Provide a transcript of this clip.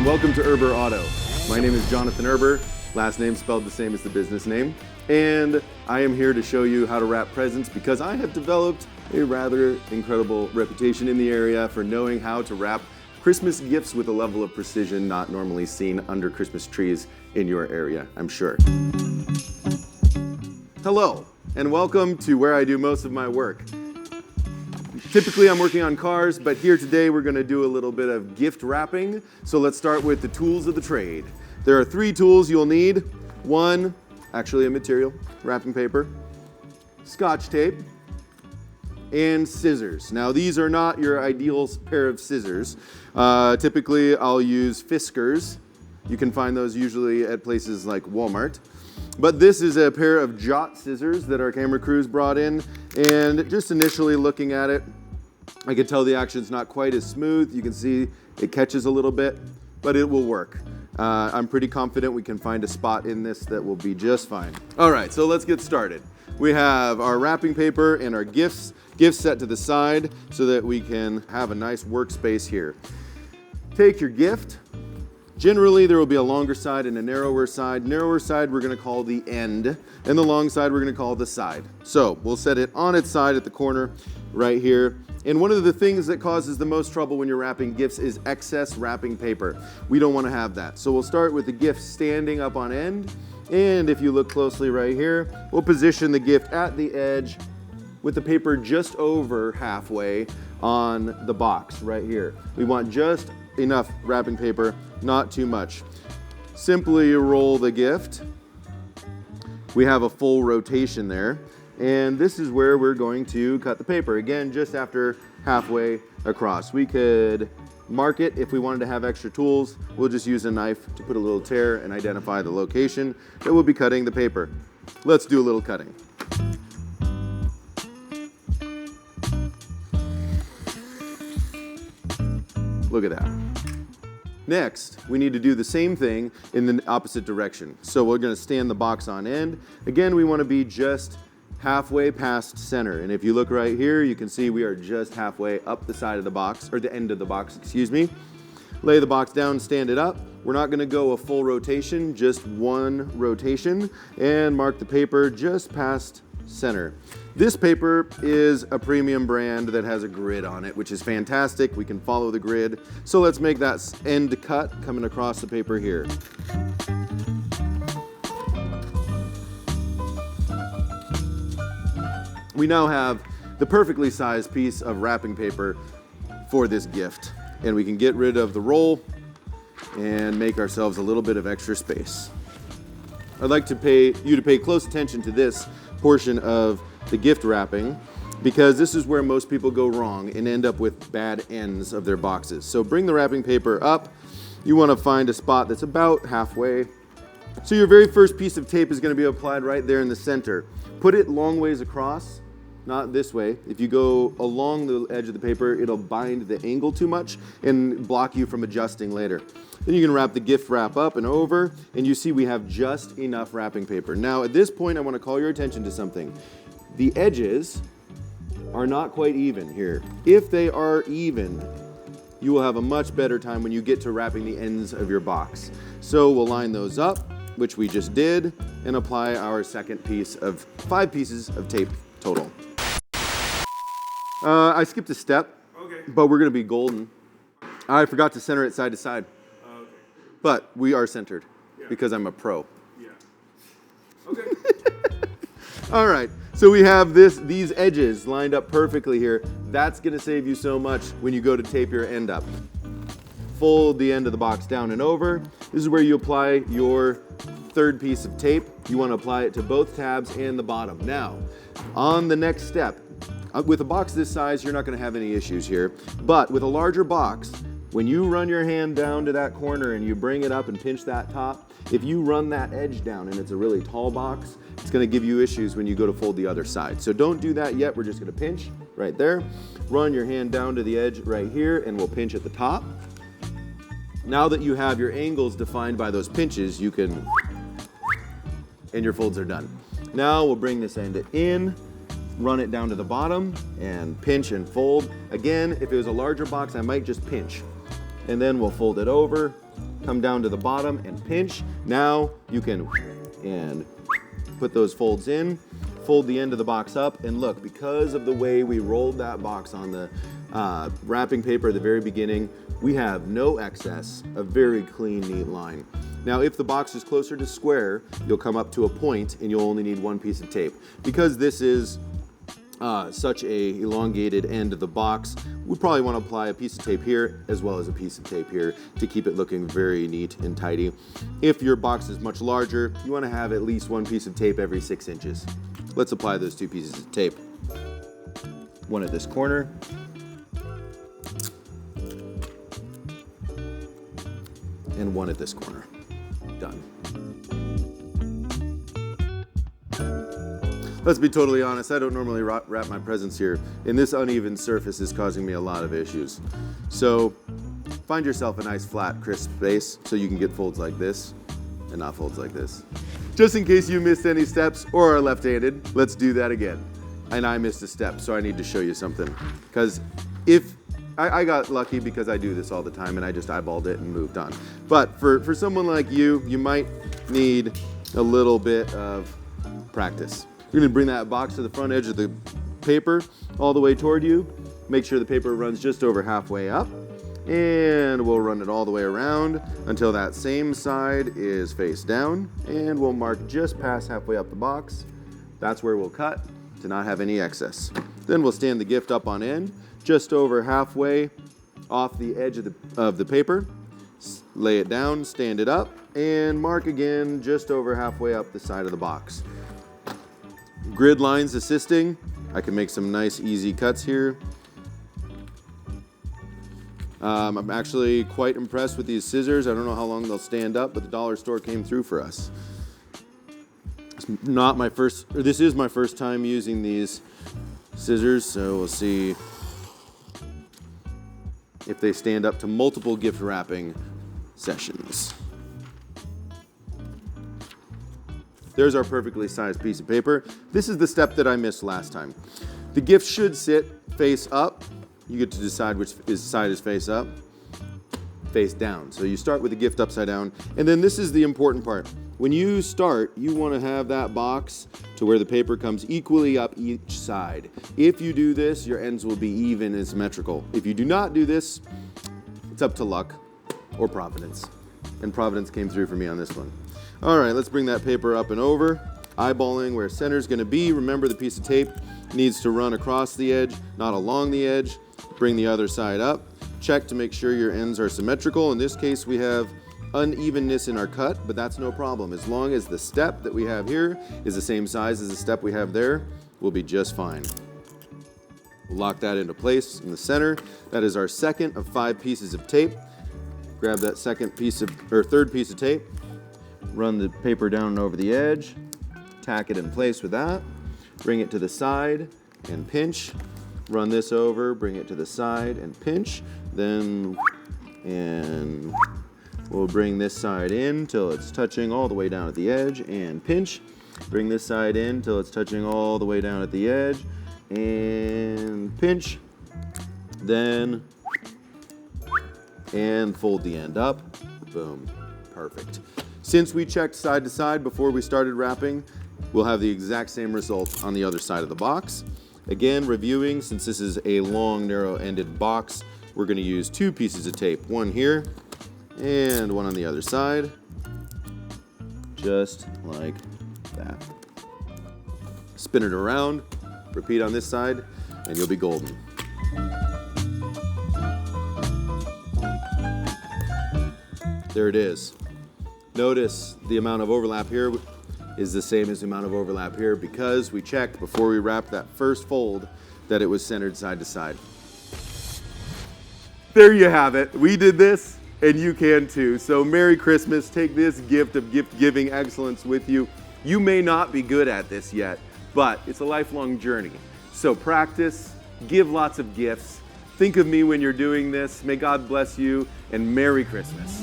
and welcome to Erber Auto. My name is Jonathan Erber, last name spelled the same as the business name, and I am here to show you how to wrap presents because I have developed a rather incredible reputation in the area for knowing how to wrap Christmas gifts with a level of precision not normally seen under Christmas trees in your area, I'm sure. Hello, and welcome to where I do most of my work. Typically I'm working on cars, but here today we're going to do a little bit of gift wrapping. So let's start with the tools of the trade. There are 3 tools you'll need. One, actually a material, wrapping paper, Scotch tape, and scissors. Now these are not your ideal pair of scissors. Typically I'll use Fiskars. You can find those usually at places like Walmart. But this is a pair of Jot scissors that our camera crews brought in, and just initially looking at it, I can tell the action's not quite as smooth. You can see it catches a little bit, but it will work. I'm pretty confident we can find a spot in this that will be just fine. All right, so let's get started. We have our wrapping paper and our gifts set to the side so that we can have a nice workspace here. Take your gift. Generally, there will be a longer side and a narrower side. Narrower side we're going to call the end, and the long side we're going to call the side. So we'll set it on its side at the corner right here. And one of the things that causes the most trouble when you're wrapping gifts is excess wrapping paper. We don't want to have that. So we'll start with the gift standing up on end. And if you look closely right here, we'll position the gift at the edge with the paper just over halfway on the box right here. We want just enough wrapping paper, not too much. Simply roll the gift. We have a full rotation there. And this is where we're going to cut the paper. Again, just after halfway across. We could mark it if we wanted to have extra tools. We'll just use a knife to put a little tear and identify the location that we'll be cutting the paper. Let's do a little cutting. Look at that. Next, we need to do the same thing in the opposite direction. So we're going to stand the box on end. Again, we want to be just halfway past center. And if you look right here, you can see we are just halfway up the side of the box, or the end of the box, excuse me. Lay the box down, stand it up. We're not going to go a full rotation, just one rotation, and mark the paper just past center. This paper is a premium brand that has a grid on it, which is fantastic. We can follow the grid. So let's make that end cut coming across the paper here. We now have the perfectly sized piece of wrapping paper for this gift, and we can get rid of the roll and make ourselves a little bit of extra space. I'd like to you to pay close attention to this portion of the gift wrapping because this is where most people go wrong and end up with bad ends of their boxes. So bring the wrapping paper up. You want to find a spot that's about halfway. So your very first piece of tape is going to be applied right there in the center. Put it long ways across, not this way. If you go along the edge of the paper, it'll bind the angle too much and block you from adjusting later. Then you can wrap the gift wrap up and over, and you see we have just enough wrapping paper. Now at this point, I want to call your attention to something. The edges are not quite even here. If they are even, you will have a much better time when you get to wrapping the ends of your box. So we'll line those up, which we just did, and apply our second piece of 5 pieces of tape total. I skipped a step, but we're going to be golden. I forgot to center it side to side. But we are centered because I'm a pro. Yeah. Okay. All right. So we have these edges lined up perfectly here. That's going to save you so much when you go to tape your end up. Fold the end of the box down and over. This is where you apply your third piece of tape. You want to apply it to both tabs and the bottom. Now, on the next step, with a box this size, you're not going to have any issues here. But with a larger box, when you run your hand down to that corner and you bring it up and pinch that top, if you run that edge down and it's a really tall box, it's going to give you issues when you go to fold the other side. So don't do that yet. We're just going to pinch right there. Run your hand down to the edge right here and we'll pinch at the top. Now that you have your angles defined by those pinches, you can, and your folds are done. Now we'll bring this end in, run it down to the bottom and pinch and fold. Again, if it was a larger box, I might just pinch. And then we'll fold it over come down to the bottom and pinch. Now you can and put those folds in, fold the end of the box up, and look, because of the way we rolled that box on the wrapping paper at the very beginning, we have no excess, a very clean, neat line. Now, if the box is closer to square, you'll come up to a point and you'll only need one piece of tape. Because this is such a elongated end of the box, we probably want to apply a piece of tape here as well as a piece of tape here to keep it looking very neat and tidy. If your box is much larger, you want to have at least one piece of tape every 6 inches. Let's apply those 2 pieces of tape. One at this corner. And one at this corner. Done. Let's be totally honest, I don't normally wrap my presents here, and this uneven surface is causing me a lot of issues. So find yourself a nice flat, crisp space so you can get folds like this and not folds like this. Just in case you missed any steps or are left-handed, let's do that again. And I missed a step, so I need to show you something. Because if I got lucky because I do this all the time and I just eyeballed it and moved on. But for someone like you, you might need a little bit of practice. You're gonna bring that box to the front edge of the paper all the way toward you. Make sure the paper runs just over halfway up, and we'll run it all the way around until that same side is face down, and we'll mark just past halfway up the box. That's where we'll cut to not have any excess. Then we'll stand the gift up on end, just over halfway off the edge of the paper. Lay it down, stand it up, and mark again just over halfway up the side of the box. Grid lines assisting. I can make some nice easy cuts here. I'm actually quite impressed with these scissors. I don't know how long they'll stand up, but the dollar store came through for us. This is my first time using these scissors, so we'll see if they stand up to multiple gift wrapping sessions. There's our perfectly sized piece of paper. This is the step that I missed last time. The gift should sit face up. You get to decide which side is face up, face down. So you start with the gift upside down, and then this is the important part. When you start, you want to have that box to where the paper comes equally up each side. If you do this, your ends will be even and symmetrical. If you do not do this, it's up to luck or providence. And providence came through for me on this one. All right, let's bring that paper up and over, eyeballing where center's gonna be. Remember, the piece of tape needs to run across the edge, not along the edge. Bring the other side up. Check to make sure your ends are symmetrical. In this case, we have unevenness in our cut, but that's no problem. As long as the step that we have here is the same size as the step we have there, we'll be just fine. We'll lock that into place in the center. That is our second of 5 pieces of tape. Grab that third piece of tape. Run the paper down and over the edge, tack it in place with that, bring it to the side and pinch, run this over, bring it to the side and pinch, and we'll bring this side in till it's touching all the way down at the edge and pinch, bring this side in till it's touching all the way down at the edge and pinch, then and fold the end up, boom, perfect. Since we checked side to side before we started wrapping, we'll have the exact same result on the other side of the box. Again, reviewing, since this is a long, narrow-ended box, we're gonna use 2 pieces of tape, one here and one on the other side, just like that. Spin it around, repeat on this side, and you'll be golden. There it is. Notice the amount of overlap here is the same as the amount of overlap here because we checked before we wrapped that first fold that it was centered side to side. There you have it. We did this and you can too. So Merry Christmas. Take this gift of gift giving excellence with you. You may not be good at this yet, but it's a lifelong journey. So practice, give lots of gifts. Think of me when you're doing this. May God bless you and Merry Christmas.